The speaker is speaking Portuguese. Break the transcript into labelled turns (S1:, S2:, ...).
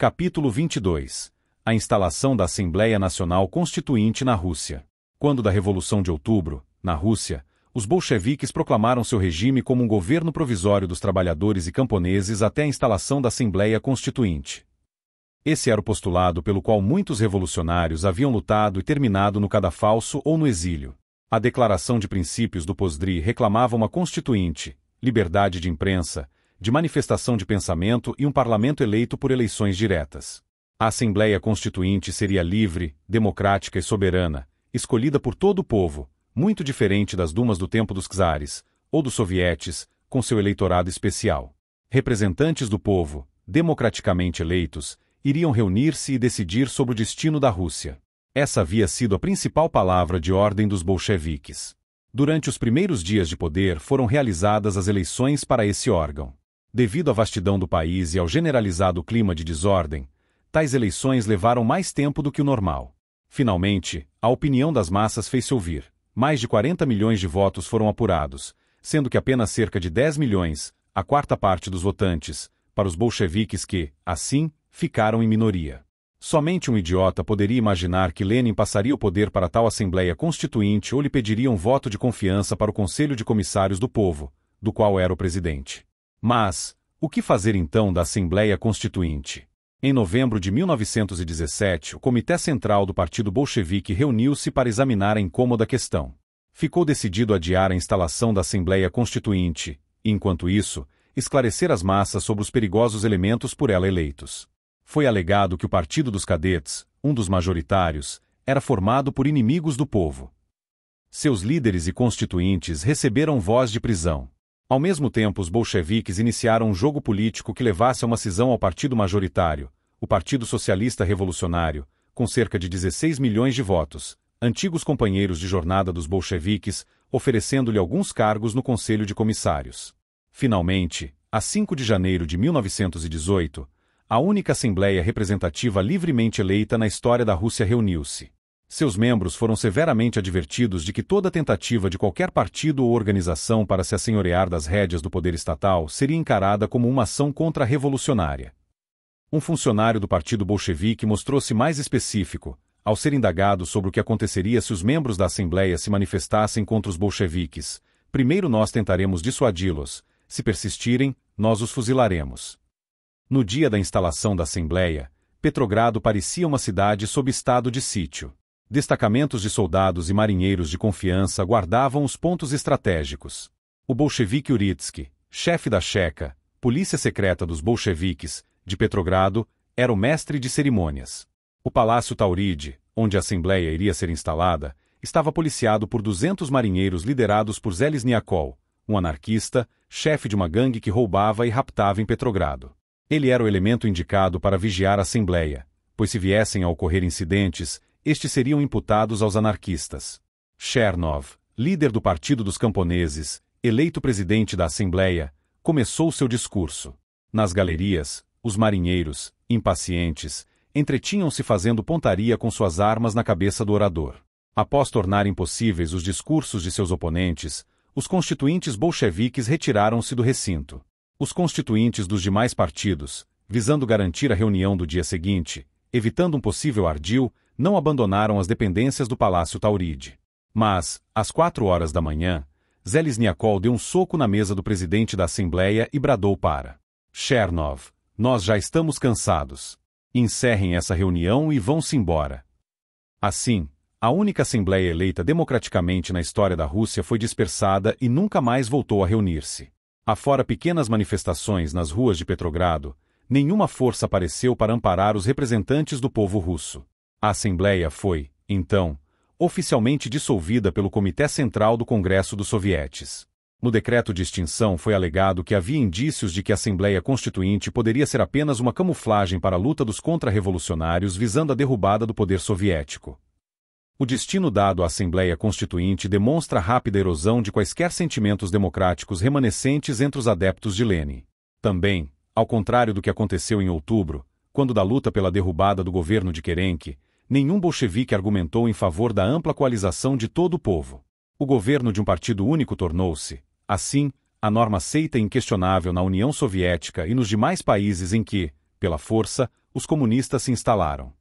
S1: Capítulo 22. A instalação da Assembleia Nacional Constituinte na Rússia. Quando da Revolução de Outubro, na Rússia, os bolcheviques proclamaram seu regime como um governo provisório dos trabalhadores e camponeses até a instalação da Assembleia Constituinte. Esse era o postulado pelo qual muitos revolucionários haviam lutado e terminado no cadafalso ou no exílio. A Declaração de Princípios do Pozdri reclamava uma constituinte, liberdade de imprensa, de manifestação de pensamento e um parlamento eleito por eleições diretas. A Assembleia Constituinte seria livre, democrática e soberana, escolhida por todo o povo, muito diferente das dumas do tempo dos czares, ou dos sovietes, com seu eleitorado especial. Representantes do povo, democraticamente eleitos, iriam reunir-se e decidir sobre o destino da Rússia. Essa havia sido a principal palavra de ordem dos bolcheviques. Durante os primeiros dias de poder foram realizadas as eleições para esse órgão. Devido à vastidão do país e ao generalizado clima de desordem, tais eleições levaram mais tempo do que o normal. Finalmente, a opinião das massas fez-se ouvir. Mais de 40 milhões de votos foram apurados, sendo que apenas cerca de 10 milhões, a quarta parte dos votantes, para os bolcheviques que, assim, ficaram em minoria. Somente um idiota poderia imaginar que Lenin passaria o poder para tal Assembleia Constituinte ou lhe pediria um voto de confiança para o Conselho de Comissários do Povo, do qual era o presidente. Mas, o que fazer então da Assembleia Constituinte? Em novembro de 1917, o Comitê Central do Partido Bolchevique reuniu-se para examinar a incômoda questão. Ficou decidido adiar a instalação da Assembleia Constituinte e, enquanto isso, esclarecer as massas sobre os perigosos elementos por ela eleitos. Foi alegado que o Partido dos Cadetes, um dos majoritários, era formado por inimigos do povo. Seus líderes e constituintes receberam voz de prisão. Ao mesmo tempo, os bolcheviques iniciaram um jogo político que levasse a uma cisão ao partido majoritário, o Partido Socialista Revolucionário, com cerca de 16 milhões de votos, antigos companheiros de jornada dos bolcheviques, oferecendo-lhe alguns cargos no Conselho de Comissários. Finalmente, a 5 de janeiro de 1918, a única Assembleia Representativa livremente eleita na história da Rússia reuniu-se. Seus membros foram severamente advertidos de que toda tentativa de qualquer partido ou organização para se assenhorear das rédeas do poder estatal seria encarada como uma ação contra-revolucionária. Um funcionário do Partido Bolchevique mostrou-se mais específico, ao ser indagado sobre o que aconteceria se os membros da Assembleia se manifestassem contra os bolcheviques. Primeiro nós tentaremos dissuadi-los, se persistirem, nós os fuzilaremos. No dia da instalação da Assembleia, Petrogrado parecia uma cidade sob estado de sítio. Destacamentos de soldados e marinheiros de confiança guardavam os pontos estratégicos. O bolchevique Uritsky, chefe da Checa, polícia secreta dos bolcheviques, de Petrogrado, era o mestre de cerimônias. O Palácio Tauride, onde a Assembleia iria ser instalada, estava policiado por 200 marinheiros liderados por Zheleznyakov, um anarquista, chefe de uma gangue que roubava e raptava em Petrogrado. Ele era o elemento indicado para vigiar a Assembleia, pois se viessem a ocorrer incidentes, estes seriam imputados aos anarquistas. Chernov, líder do Partido dos Camponeses, eleito presidente da Assembleia, começou seu discurso. Nas galerias, os marinheiros, impacientes, entretinham-se fazendo pontaria com suas armas na cabeça do orador. Após tornar impossíveis os discursos de seus oponentes, os constituintes bolcheviques retiraram-se do recinto. Os constituintes dos demais partidos, visando garantir a reunião do dia seguinte, evitando um possível ardil, não abandonaram as dependências do Palácio Tauride. Mas, às 4 horas da manhã, Zheleznyakov deu um soco na mesa do presidente da Assembleia e bradou para Chernov: nós já estamos cansados. Encerrem essa reunião e vão-se embora. Assim, a única Assembleia eleita democraticamente na história da Rússia foi dispersada e nunca mais voltou a reunir-se. Afora pequenas manifestações nas ruas de Petrogrado, nenhuma força apareceu para amparar os representantes do povo russo. A Assembleia foi, então, oficialmente dissolvida pelo Comitê Central do Congresso dos Sovietes. No decreto de extinção foi alegado que havia indícios de que a Assembleia Constituinte poderia ser apenas uma camuflagem para a luta dos contra-revolucionários visando a derrubada do poder soviético. O destino dado à Assembleia Constituinte demonstra a rápida erosão de quaisquer sentimentos democráticos remanescentes entre os adeptos de Lenin. Também, ao contrário do que aconteceu em outubro, quando da luta pela derrubada do governo de Kerenki, nenhum bolchevique argumentou em favor da ampla coalização de todo o povo. O governo de um partido único tornou-se, assim, a norma aceita e inquestionável na União Soviética e nos demais países em que, Pela força, os comunistas se instalaram.